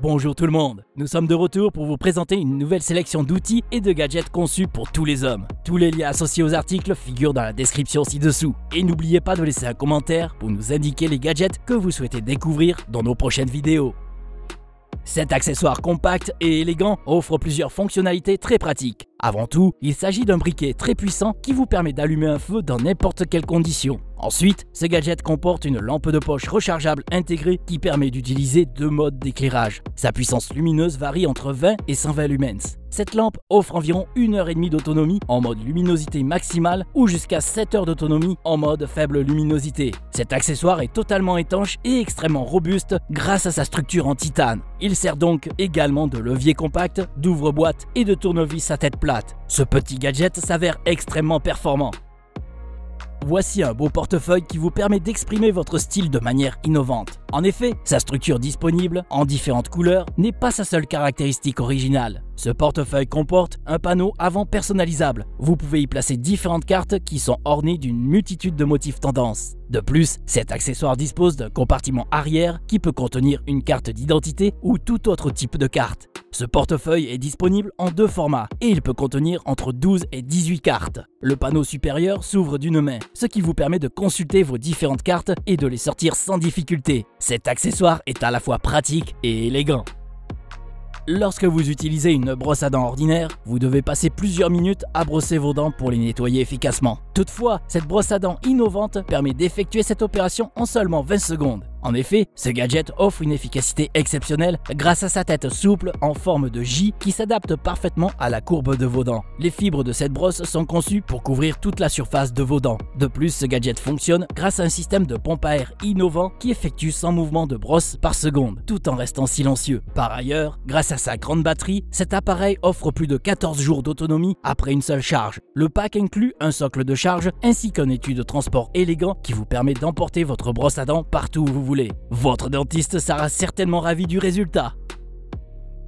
Bonjour tout le monde, nous sommes de retour pour vous présenter une nouvelle sélection d'outils et de gadgets conçus pour tous les hommes. Tous les liens associés aux articles figurent dans la description ci-dessous. Et n'oubliez pas de laisser un commentaire pour nous indiquer les gadgets que vous souhaitez découvrir dans nos prochaines vidéos. Cet accessoire compact et élégant offre plusieurs fonctionnalités très pratiques. Avant tout, il s'agit d'un briquet très puissant qui vous permet d'allumer un feu dans n'importe quelle condition. Ensuite, ce gadget comporte une lampe de poche rechargeable intégrée qui permet d'utiliser deux modes d'éclairage. Sa puissance lumineuse varie entre 20 et 120 lumens. Cette lampe offre environ 1h30 d'autonomie en mode luminosité maximale ou jusqu'à 7 heures d'autonomie en mode faible luminosité. Cet accessoire est totalement étanche et extrêmement robuste grâce à sa structure en titane. Il sert donc également de levier compact, d'ouvre-boîte et de tournevis à tête plate. Ce petit gadget s'avère extrêmement performant. Voici un beau portefeuille qui vous permet d'exprimer votre style de manière innovante. En effet, sa structure disponible, en différentes couleurs, n'est pas sa seule caractéristique originale. Ce portefeuille comporte un panneau avant personnalisable. Vous pouvez y placer différentes cartes qui sont ornées d'une multitude de motifs tendances. De plus, cet accessoire dispose d'un compartiment arrière qui peut contenir une carte d'identité ou tout autre type de carte. Ce portefeuille est disponible en deux formats et il peut contenir entre 12 et 18 cartes. Le panneau supérieur s'ouvre d'une main, ce qui vous permet de consulter vos différentes cartes et de les sortir sans difficulté. Cet accessoire est à la fois pratique et élégant. Lorsque vous utilisez une brosse à dents ordinaire, vous devez passer plusieurs minutes à brosser vos dents pour les nettoyer efficacement. Toutefois, cette brosse à dents innovante permet d'effectuer cette opération en seulement 20 secondes. En effet, ce gadget offre une efficacité exceptionnelle grâce à sa tête souple en forme de J qui s'adapte parfaitement à la courbe de vos dents. Les fibres de cette brosse sont conçues pour couvrir toute la surface de vos dents. De plus, ce gadget fonctionne grâce à un système de pompe à air innovant qui effectue 100 mouvements de brosse par seconde, tout en restant silencieux. Par ailleurs, grâce à sa grande batterie, cet appareil offre plus de 14 jours d'autonomie après une seule charge. Le pack inclut un socle de charge ainsi qu'un étui de transport élégant qui vous permet d'emporter votre brosse à dents partout où vous voulez. Votre dentiste sera certainement ravi du résultat.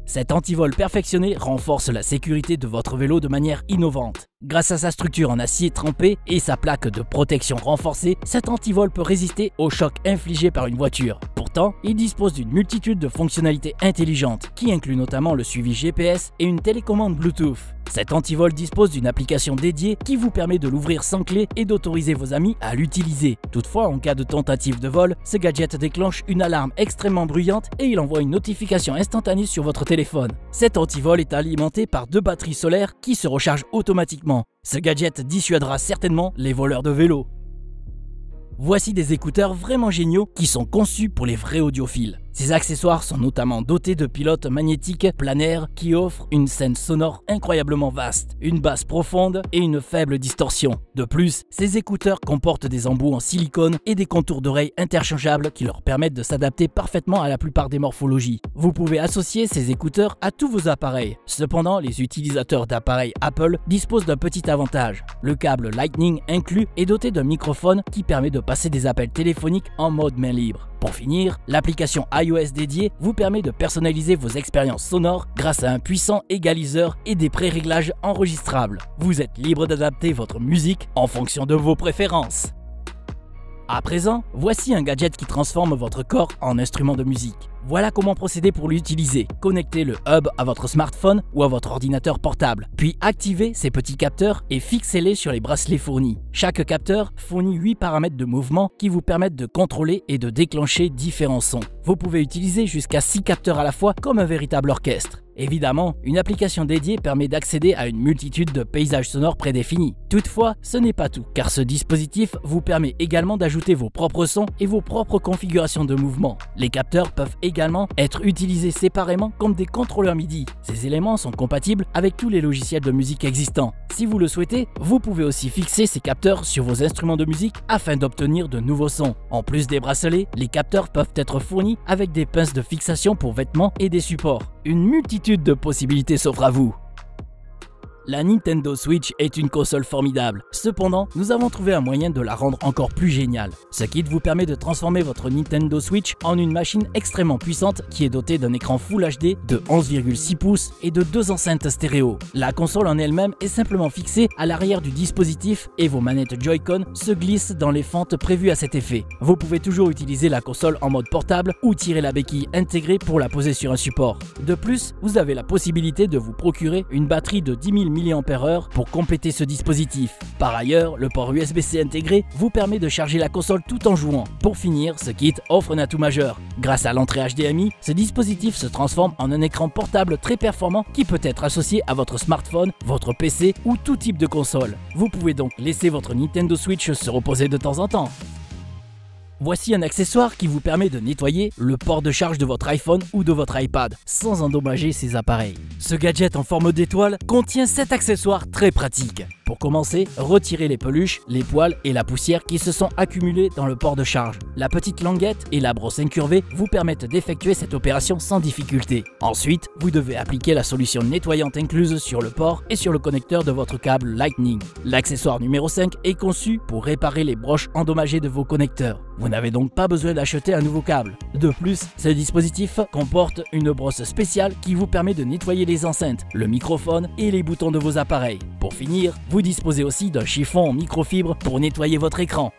Cet antivol perfectionné renforce la sécurité de votre vélo de manière innovante. Grâce à sa structure en acier trempé et sa plaque de protection renforcée, cet antivol peut résister aux chocs infligés par une voiture. Pourtant, il dispose d'une multitude de fonctionnalités intelligentes qui incluent notamment le suivi GPS et une télécommande Bluetooth. Cet antivol dispose d'une application dédiée qui vous permet de l'ouvrir sans clé et d'autoriser vos amis à l'utiliser. Toutefois, en cas de tentative de vol, ce gadget déclenche une alarme extrêmement bruyante et il envoie une notification instantanée sur votre téléphone. Cet antivol est alimenté par deux batteries solaires qui se rechargent automatiquement. Ce gadget dissuadera certainement les voleurs de vélos. Voici des écouteurs vraiment géniaux qui sont conçus pour les vrais audiophiles. Ces accessoires sont notamment dotés de pilotes magnétiques planaires qui offrent une scène sonore incroyablement vaste, une basse profonde et une faible distorsion. De plus, ces écouteurs comportent des embouts en silicone et des contours d'oreilles interchangeables qui leur permettent de s'adapter parfaitement à la plupart des morphologies. Vous pouvez associer ces écouteurs à tous vos appareils. Cependant, les utilisateurs d'appareils Apple disposent d'un petit avantage. Le câble Lightning inclus est doté d'un microphone qui permet de passer des appels téléphoniques en mode main libre. Pour finir, l'application iOS dédiée vous permet de personnaliser vos expériences sonores grâce à un puissant égaliseur et des pré-réglages enregistrables. Vous êtes libre d'adapter votre musique en fonction de vos préférences. À présent, voici un gadget qui transforme votre corps en instrument de musique. Voilà comment procéder pour l'utiliser. Connectez le hub à votre smartphone ou à votre ordinateur portable, puis activez ces petits capteurs et fixez-les sur les bracelets fournis. Chaque capteur fournit 8 paramètres de mouvement qui vous permettent de contrôler et de déclencher différents sons. Vous pouvez utiliser jusqu'à 6 capteurs à la fois comme un véritable orchestre. Évidemment, une application dédiée permet d'accéder à une multitude de paysages sonores prédéfinis. Toutefois, ce n'est pas tout, car ce dispositif vous permet également d'ajouter vos propres sons et vos propres configurations de mouvement. Les capteurs peuvent également être utilisés séparément comme des contrôleurs MIDI. Ces éléments sont compatibles avec tous les logiciels de musique existants. Si vous le souhaitez, vous pouvez aussi fixer ces capteurs sur vos instruments de musique afin d'obtenir de nouveaux sons. En plus des bracelets, les capteurs peuvent être fournis avec des pinces de fixation pour vêtements et des supports. Une multitude de possibilités s'offre à vous. La Nintendo Switch est une console formidable. Cependant, nous avons trouvé un moyen de la rendre encore plus géniale. Ce kit vous permet de transformer votre Nintendo Switch en une machine extrêmement puissante qui est dotée d'un écran Full HD de 11,6 pouces et de 2 enceintes stéréo. La console en elle-même est simplement fixée à l'arrière du dispositif et vos manettes Joy-Con se glissent dans les fentes prévues à cet effet. Vous pouvez toujours utiliser la console en mode portable ou tirer la béquille intégrée pour la poser sur un support. De plus, vous avez la possibilité de vous procurer une batterie de 10 000 mAh pour compléter ce dispositif. Par ailleurs, le port USB-C intégré vous permet de charger la console tout en jouant. Pour finir, ce kit offre un atout majeur. Grâce à l'entrée HDMI, ce dispositif se transforme en un écran portable très performant qui peut être associé à votre smartphone, votre PC ou tout type de console. Vous pouvez donc laisser votre Nintendo Switch se reposer de temps en temps. Voici un accessoire qui vous permet de nettoyer le port de charge de votre iPhone ou de votre iPad sans endommager ces appareils. Ce gadget en forme d'étoile contient 7 accessoires très pratiques. Pour commencer, retirez les peluches, les poils et la poussière qui se sont accumulés dans le port de charge. La petite languette et la brosse incurvée vous permettent d'effectuer cette opération sans difficulté. Ensuite, vous devez appliquer la solution nettoyante incluse sur le port et sur le connecteur de votre câble Lightning. L'accessoire numéro 5 est conçu pour réparer les broches endommagées de vos connecteurs. Vous n'avez donc pas besoin d'acheter un nouveau câble. De plus, ce dispositif comporte une brosse spéciale qui vous permet de nettoyer les enceintes, le microphone et les boutons de vos appareils. Pour finir, vous disposez aussi d'un chiffon en microfibre pour nettoyer votre écran.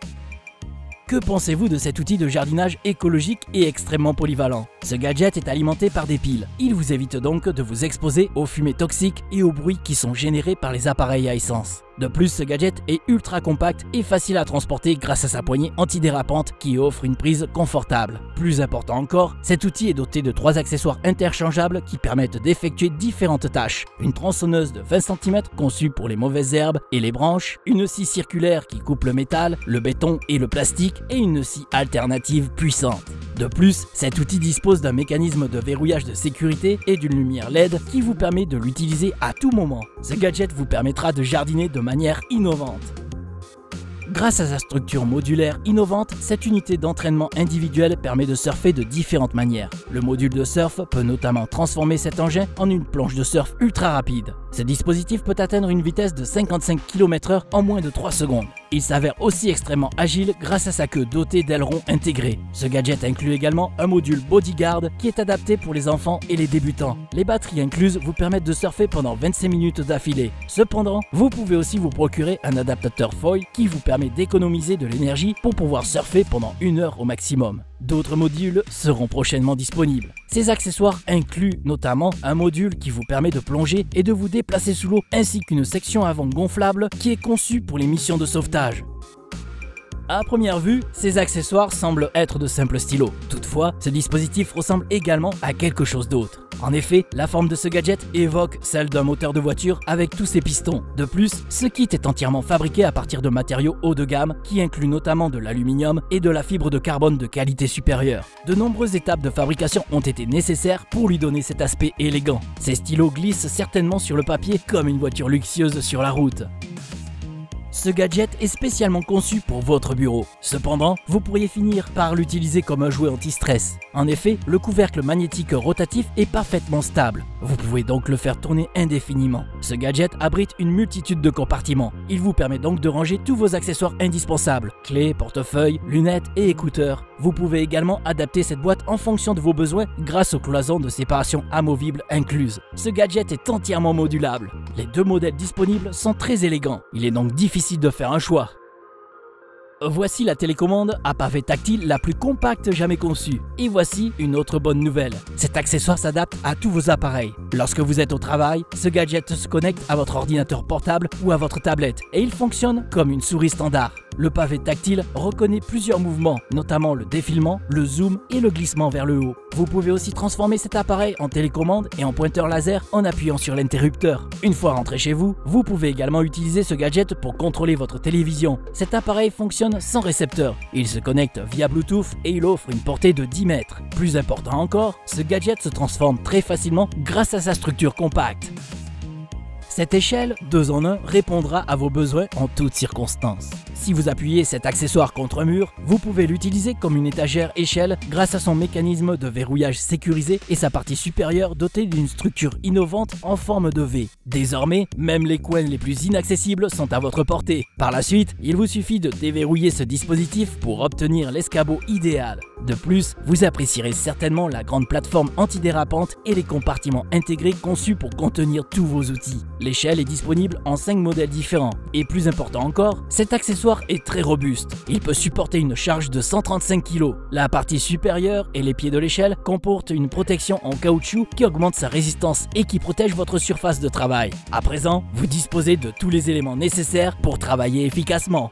Que pensez-vous de cet outil de jardinage écologique et extrêmement polyvalent? Ce gadget est alimenté par des piles. Il vous évite donc de vous exposer aux fumées toxiques et aux bruits qui sont générés par les appareils à essence. De plus, ce gadget est ultra compact et facile à transporter grâce à sa poignée antidérapante qui offre une prise confortable. Plus important encore, cet outil est doté de 3 accessoires interchangeables qui permettent d'effectuer différentes tâches. Une tronçonneuse de 20 cm conçue pour les mauvaises herbes et les branches, une scie circulaire qui coupe le métal, le béton et le plastique et une scie alternative puissante. De plus, cet outil dispose d'un mécanisme de verrouillage de sécurité et d'une lumière LED qui vous permet de l'utiliser à tout moment. Ce gadget vous permettra de jardiner de manière innovante. Grâce à sa structure modulaire innovante, cette unité d'entraînement individuel permet de surfer de différentes manières. Le module de surf peut notamment transformer cet engin en une planche de surf ultra rapide. Ce dispositif peut atteindre une vitesse de 55 km/h en moins de 3 secondes. Il s'avère aussi extrêmement agile grâce à sa queue dotée d'ailerons intégrés. Ce gadget inclut également un module Bodyguard qui est adapté pour les enfants et les débutants. Les batteries incluses vous permettent de surfer pendant 25 minutes d'affilée. Cependant, vous pouvez aussi vous procurer un adaptateur foil qui vous permet d'économiser de l'énergie pour pouvoir surfer pendant 1 heure au maximum. D'autres modules seront prochainement disponibles. Ces accessoires incluent notamment un module qui vous permet de plonger et de vous déplacer sous l'eau ainsi qu'une section avant gonflable qui est conçue pour les missions de sauvetage. À première vue, ces accessoires semblent être de simples stylos. Toutefois, ce dispositif ressemble également à quelque chose d'autre. En effet, la forme de ce gadget évoque celle d'un moteur de voiture avec tous ses pistons. De plus, ce kit est entièrement fabriqué à partir de matériaux haut de gamme qui incluent notamment de l'aluminium et de la fibre de carbone de qualité supérieure. De nombreuses étapes de fabrication ont été nécessaires pour lui donner cet aspect élégant. Ces stylos glissent certainement sur le papier comme une voiture luxueuse sur la route. Ce gadget est spécialement conçu pour votre bureau. Cependant, vous pourriez finir par l'utiliser comme un jouet anti-stress. En effet, le couvercle magnétique rotatif est parfaitement stable. Vous pouvez donc le faire tourner indéfiniment. Ce gadget abrite une multitude de compartiments. Il vous permet donc de ranger tous vos accessoires indispensables, clés, portefeuilles, lunettes et écouteurs. Vous pouvez également adapter cette boîte en fonction de vos besoins grâce aux cloisons de séparation amovibles incluses. Ce gadget est entièrement modulable. Les 2 modèles disponibles sont très élégants. Il est donc difficile de faire un choix. Voici la télécommande à pavé tactile la plus compacte jamais conçue. Et voici une autre bonne nouvelle. Cet accessoire s'adapte à tous vos appareils. Lorsque vous êtes au travail, ce gadget se connecte à votre ordinateur portable ou à votre tablette et il fonctionne comme une souris standard. Le pavé tactile reconnaît plusieurs mouvements, notamment le défilement, le zoom et le glissement vers le haut. Vous pouvez aussi transformer cet appareil en télécommande et en pointeur laser en appuyant sur l'interrupteur. Une fois rentré chez vous, vous pouvez également utiliser ce gadget pour contrôler votre télévision. Cet appareil fonctionne sans récepteur. Il se connecte via Bluetooth et il offre une portée de 10 mètres. Plus important encore, ce gadget se transforme très facilement grâce à sa structure compacte. Cette échelle 2 en 1 répondra à vos besoins en toutes circonstances. Si vous appuyez cet accessoire contre un mur, vous pouvez l'utiliser comme une étagère échelle grâce à son mécanisme de verrouillage sécurisé et sa partie supérieure dotée d'une structure innovante en forme de V. Désormais, même les coins les plus inaccessibles sont à votre portée. Par la suite, il vous suffit de déverrouiller ce dispositif pour obtenir l'escabeau idéal. De plus, vous apprécierez certainement la grande plateforme antidérapante et les compartiments intégrés conçus pour contenir tous vos outils. L'échelle est disponible en 5 modèles différents. Et plus important encore, cet accessoire est très robuste. Il peut supporter une charge de 135 kg. La partie supérieure et les pieds de l'échelle comportent une protection en caoutchouc qui augmente sa résistance et qui protège votre surface de travail. À présent, vous disposez de tous les éléments nécessaires pour travailler efficacement.